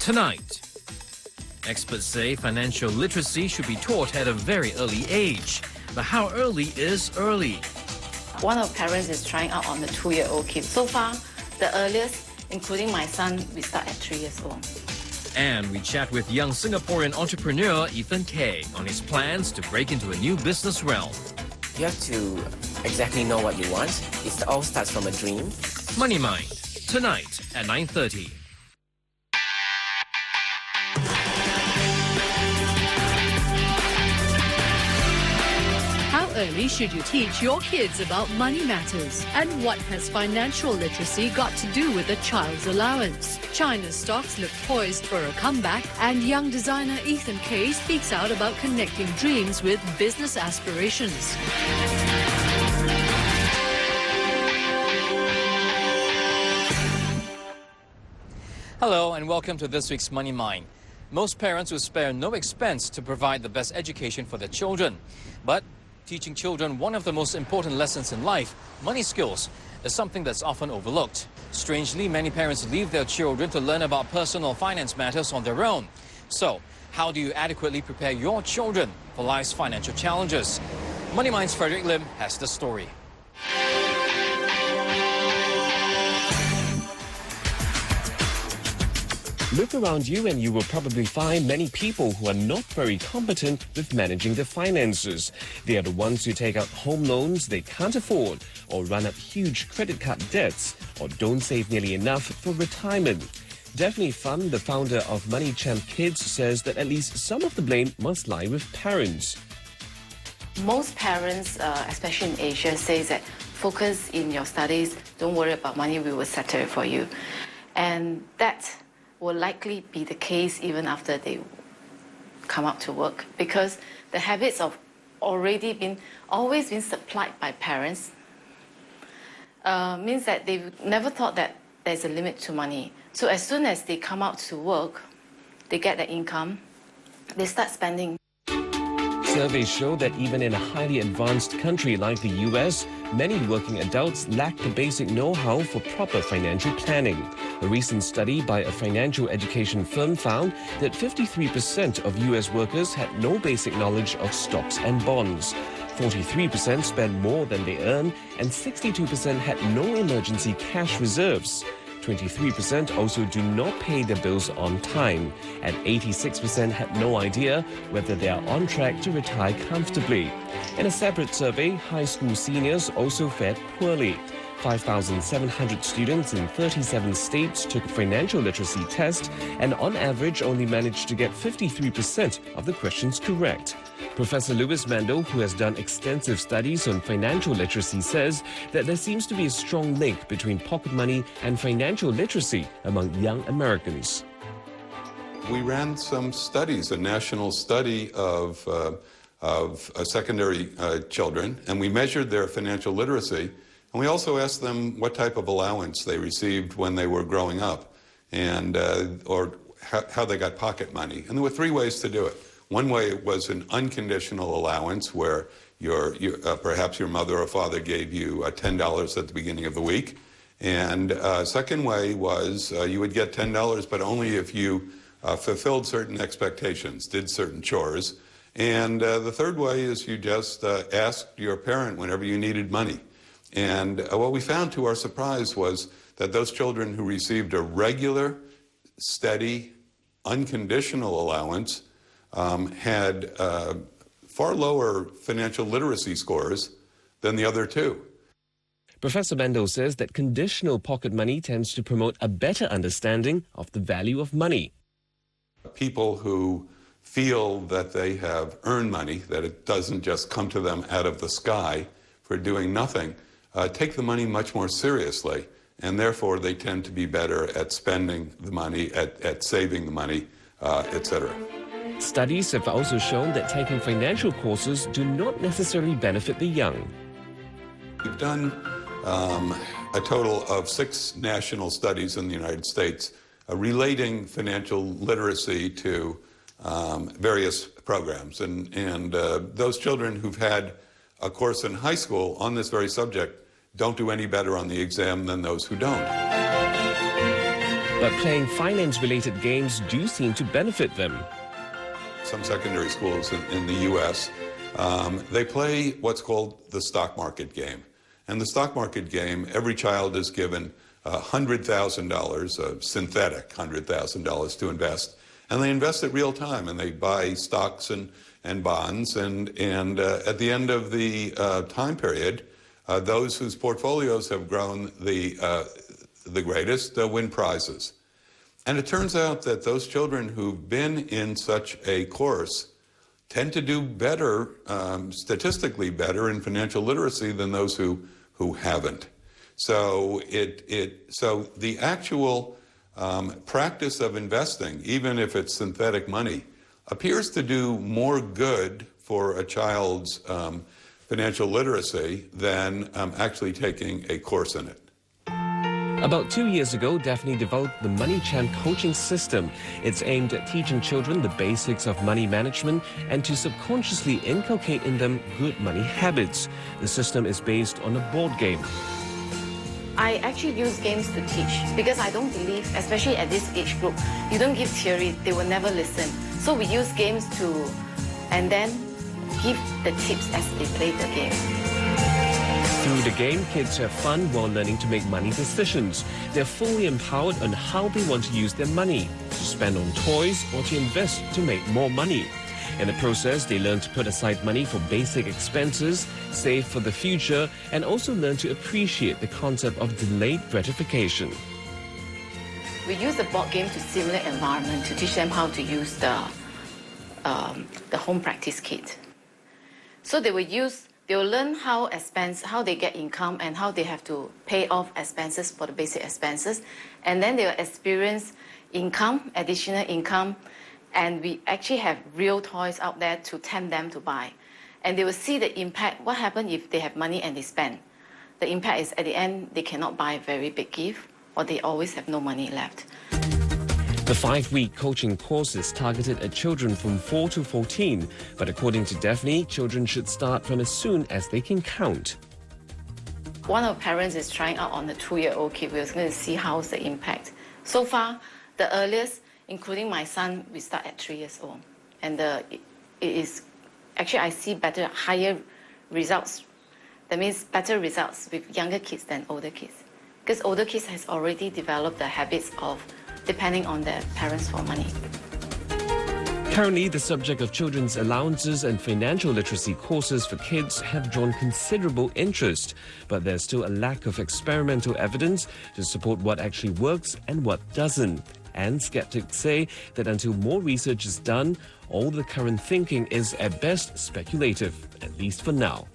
tonight. Experts say financial literacy should be taught at a very early age. But how early is early? One of parents is trying out on the 2-year-old kid. So far, the earliest, including my son, we start at 3 years old. And we chat with young Singaporean entrepreneur Ethan Kay on his plans to break into a new business realm. You have to exactly know what you want. It all starts from a dream. Money Mind, tonight at 9:30. How early should you teach your kids about money matters? And what has financial literacy got to do with a child's allowance? China's stocks look poised for a comeback, and young designer Ethan Kay speaks out about connecting dreams with business aspirations. Hello and welcome to this week's Money Mind. Most parents will spare no expense to provide the best education for their children. But teaching children one of the most important lessons in life, money skills, is something that's often overlooked. Strangely, many parents leave their children to learn about personal finance matters on their own. So, how do you adequately prepare your children for life's financial challenges? Money Mind's Frederick Lim has the story. Look around you and you will probably find many people who are not very competent with managing their finances. They are the ones who take out home loans they can't afford, or run up huge credit card debts, or don't save nearly enough for retirement. Daphne Fan, the founder of Money Champ Kids, says that at least some of the blame must lie with parents. Most parents, especially in Asia, say that focus in your studies, don't worry about money, we will settle it for you. And that will likely be the case even after they come out to work, because the habits of always been supplied by parents means that they never thought that there's a limit to money. So as soon as they come out to work, they get their income, they start spending. Surveys show that even in a highly advanced country like the US, many working adults lack the basic know-how for proper financial planning. A recent study by a financial education firm found that 53% of US workers had no basic knowledge of stocks and bonds. 43% spent more than they earn, and 62% had no emergency cash reserves. 23% also do not pay their bills on time, and 86% had no idea whether they are on track to retire comfortably. In a separate survey, high school seniors also fared poorly. 5,700 students in 37 states took a financial literacy test, and on average only managed to get 53% of the questions correct. Professor Louis Mandel, who has done extensive studies on financial literacy, says that there seems to be a strong link between pocket money and financial literacy among young Americans. We ran some studies, a national study of secondary children, and we measured their financial literacy. And we also asked them what type of allowance they received when they were growing up, and or how they got pocket money. And there were 3 ways to do it. One way was an unconditional allowance, where perhaps your mother or father gave you $10 at the beginning of the week. And second way was you would get $10, but only if you fulfilled certain expectations, did certain chores. And the third way is you just asked your parent whenever you needed money. And what we found, to our surprise, was that those children who received a regular, steady, unconditional allowance had far lower financial literacy scores than the other 2. Professor Mandel says that conditional pocket money tends to promote a better understanding of the value of money. People who feel that they have earned money, that it doesn't just come to them out of the sky for doing nothing, take the money much more seriously, and therefore they tend to be better at spending the money, at saving the money, etc. Studies have also shown that taking financial courses do not necessarily benefit the young. We've done a total of 6 national studies in the United States relating financial literacy to various programs. And those children who've had a course in high school on this very subject don't do any better on the exam than those who don't. But playing finance-related games do seem to benefit them. Some secondary schools in the U.S., they play what's called the stock market game. And the stock market game, every child is given $100,000, a synthetic $100,000 to invest. And they invest it real time, and they buy stocks and bonds. And at the end of the time period, those whose portfolios have grown the greatest win prizes. And it turns out that those children who've been in such a course tend to do better, statistically better in financial literacy than those who haven't. So so the actual practice of investing, even if it's synthetic money, appears to do more good for a child's financial literacy than actually taking a course in it. About 2 years ago, Daphne developed the Money Champ coaching system. It's aimed at teaching children the basics of money management and to subconsciously inculcate in them good money habits. The system is based on a board game. I actually use games to teach because I don't believe, especially at this age group, you don't give theory, they will never listen. So we use games and then give the tips as they play the game. Through the game, kids have fun while learning to make money decisions. They're fully empowered on how they want to use their money, to spend on toys or to invest to make more money. In the process, they learn to put aside money for basic expenses, save for the future, and also learn to appreciate the concept of delayed gratification. We use the board game to simulate environment to teach them how to use the home practice kit. So they will learn how they get income and how they have to pay off expenses for the basic expenses. And then they will experience income, additional income, and we actually have real toys out there to tempt them to buy. And they will see the impact, what happens if they have money and they spend. The impact is at the end, they cannot buy a very big gift or they always have no money left. The 5-week coaching course is targeted at children from 4 to 14, but according to Daphne, children should start from as soon as they can count. One of the parents is trying out on a 2-year-old kid. We're going to see how's the impact. So far, the earliest, including my son, we start at 3 years old. And it is, actually I see higher results. That means better results with younger kids than older kids. Because older kids has already developed the habits of depending on their parents for money. Currently, the subject of children's allowances and financial literacy courses for kids have drawn considerable interest, but there's still a lack of experimental evidence to support what actually works and what doesn't. And skeptics say that until more research is done, all the current thinking is at best speculative, at least for now.